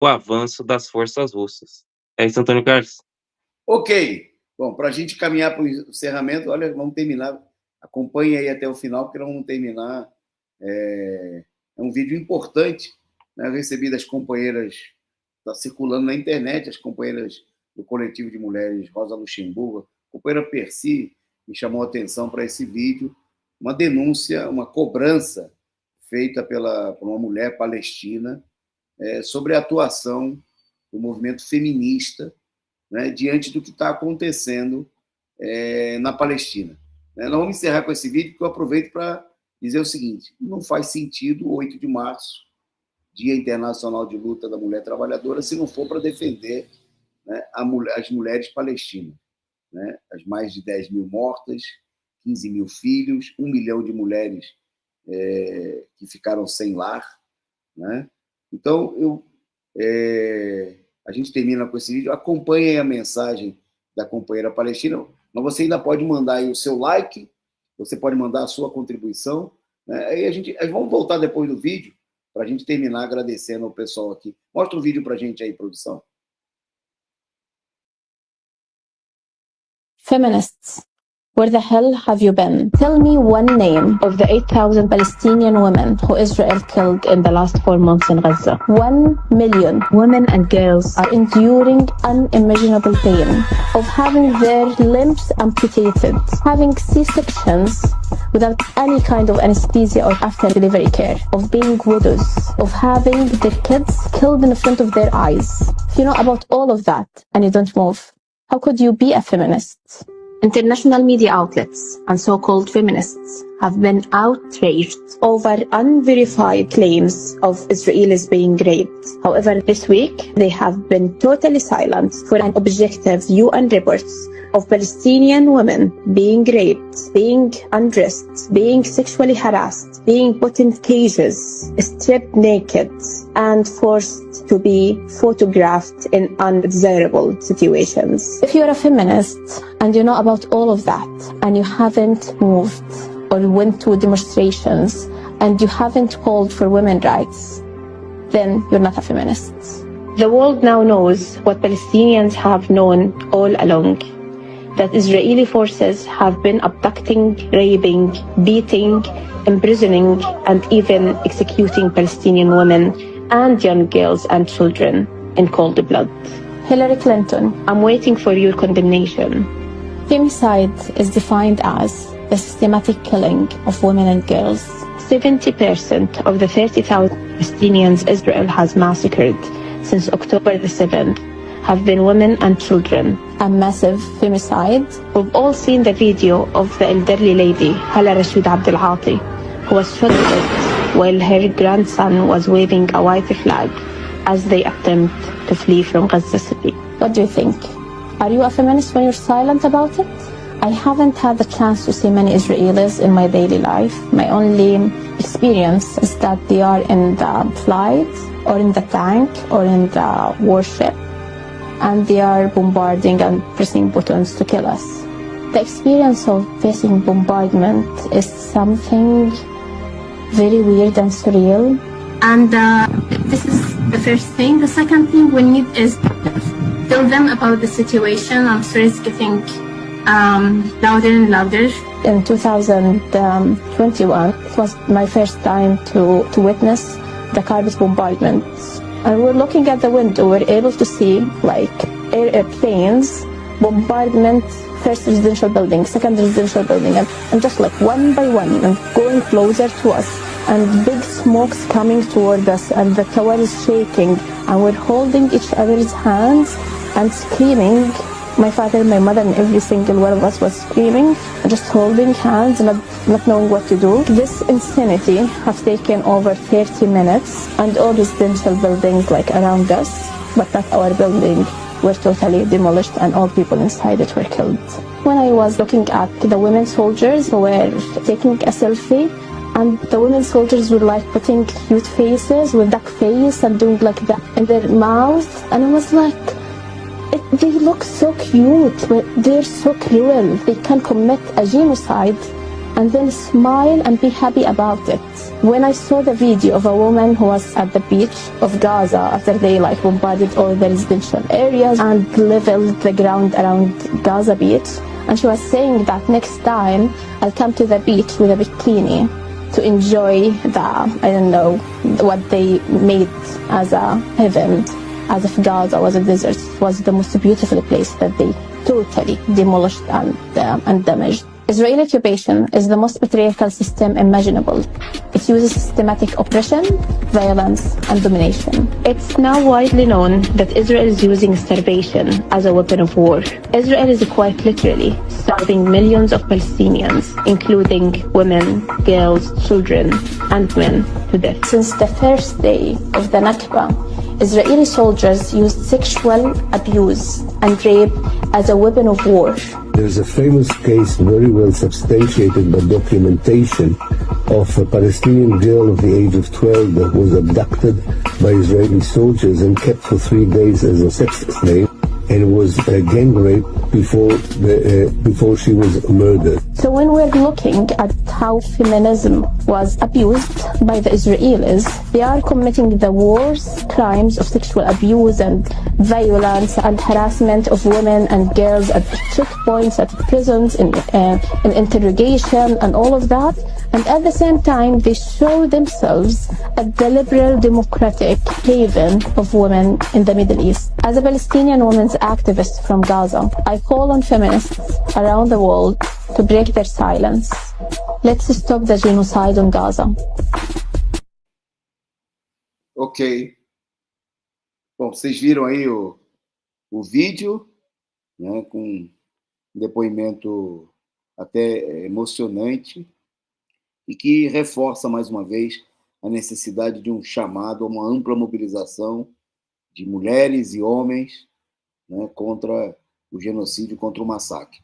o avanço das forças russas. É isso, Antônio Carlos. Ok. Bom, para a gente caminhar para o encerramento, olha, vamos terminar. Acompanhe aí até o final, porque nós vamos terminar. É um vídeo importante, né? Eu recebi das companheiras, está circulando na internet, as companheiras do coletivo de mulheres Rosa Luxemburgo, a companheira Percy me chamou a atenção para esse vídeo, uma denúncia, uma cobrança feita por uma mulher palestina sobre a atuação do movimento feminista, né, diante do que está acontecendo na Palestina. Nós vamos encerrar com esse vídeo, que eu aproveito para dizer o seguinte: não faz sentido o 8 de março, Dia Internacional de Luta da Mulher Trabalhadora, se não for para defender, né, as mulheres palestinas, né, as mais de 10 mil mortas, 15 mil filhos, 1 milhão de mulheres que ficaram sem lar, né? Então, a gente termina com esse vídeo. Acompanhem a mensagem da companheira palestina, mas você ainda pode mandar aí o seu like, você pode mandar a sua contribuição, né? Aí vamos voltar depois do vídeo para a gente terminar agradecendo ao pessoal aqui. Mostra o vídeo para a gente aí, produção. Feminists, where the hell have you been? Tell me one name of the 8,000 Palestinian women who Israel killed in the last 4 months in Gaza. 1 million women and girls are enduring unimaginable pain of having their limbs amputated, having C-sections without any kind of anesthesia or after delivery care, of being widows, of having their kids killed in front of their eyes. If you know about all of that and you don't move, how could you be a feminist? International media outlets and so-called feminists have been outraged over unverified claims of Israelis being raped. However, this week, they have been totally silent for an objective UN reports of Palestinian women being raped, being undressed, being sexually harassed, being put in cages, stripped naked, and forced to be photographed in undesirable situations. If you're a feminist and you know about all of that and you haven't moved or went to demonstrations and you haven't called for women's rights, then you're not a feminist. The world now knows what Palestinians have known all along, that Israeli forces have been abducting, raping, beating, imprisoning, and even executing Palestinian women and young girls and children in cold blood. Hillary Clinton, I'm waiting for your condemnation. Femicide is defined as the systematic killing of women and girls. 70% of the 30,000 Palestinians Israel has massacred since October the 7th have been women and children. A massive femicide. We've all seen the video of the elderly lady, Hala Rashid Abdel Ati, who was shot dead while her grandson was waving a white flag as they attempt to flee from Gaza City. What do you think? Are you a feminist when you're silent about it? I haven't had the chance to see many Israelis in my daily life. My only experience is that they are in the flight or in the tank or in the warship, and they are bombarding and pressing buttons to kill us. The experience of facing bombardment is something very weird and surreal. And this is the first thing. The second thing we need is tell them about the situation. I'm sure it's getting louder and louder. In 2021, it was my first time to witness the carpet bombardments. And we're looking at the window, we're able to see like airplanes, bombardment, first residential building, second residential building, and just like one by one and going closer to us, and big smokes coming toward us, and the tower is shaking, and we're holding each other's hands and screaming. My father, my mother, and every single one of us was screaming, just holding hands, not knowing what to do. This insanity has taken over 30 minutes, and all residential buildings like around us, but not our building, were totally demolished, and all people inside it were killed. When I was looking at the women soldiers who were taking a selfie, and the women soldiers were like putting cute faces with duck face and doing like that in their mouth, and I was like, they look so cute, but they're so cruel. They can commit a genocide and then smile and be happy about it. When I saw the video of a woman who was at the beach of Gaza after they bombarded all the residential areas and leveled the ground around Gaza beach, and she was saying that next time I'll come to the beach with a bikini to enjoy what they made as a heaven, as if Gaza was a desert. It was the most beautiful place that they totally demolished and damaged. Israeli occupation is the most patriarchal system imaginable. It uses systematic oppression, violence, and domination. It's now widely known that Israel is using starvation as a weapon of war. Israel is quite literally starving millions of Palestinians, including women, girls, children, and men, to death. Since the first day of the Nakba, Israeli soldiers used sexual abuse and rape as a weapon of war. There's a famous case, very well substantiated by documentation, of a Palestinian girl of the age of 12 that was abducted by Israeli soldiers and kept for 3 days as a sex slave, and was gang raped before she was murdered. So when we're looking at how feminism was abused by the Israelis, they are committing the worst crimes of sexual abuse and violence and harassment of women and girls at checkpoints, at prisons, in interrogation and all of that. And at the same time, they show themselves as the liberal democratic haven of women in the Middle East. As a Palestinian women's activist from Gaza, I call on feminists around the world to break their silence. Let's stop the genocide on Gaza. Ok. Bom, vocês viram aí o vídeo, né, com um depoimento até emocionante e que reforça mais uma vez a necessidade de um chamado a uma ampla mobilização de mulheres e homens, né, contra o genocídio, contra o massacre.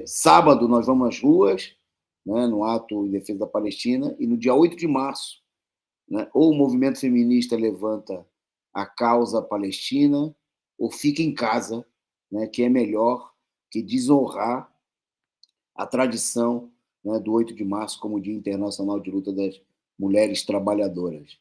Sábado nós vamos às ruas, né, no ato em defesa da Palestina, e no dia 8 de março, né, ou o movimento feminista levanta a causa palestina, ou fica em casa, né, que é melhor que desonrar a tradição, né, do 8 de março como Dia Internacional de Luta das Mulheres Trabalhadoras.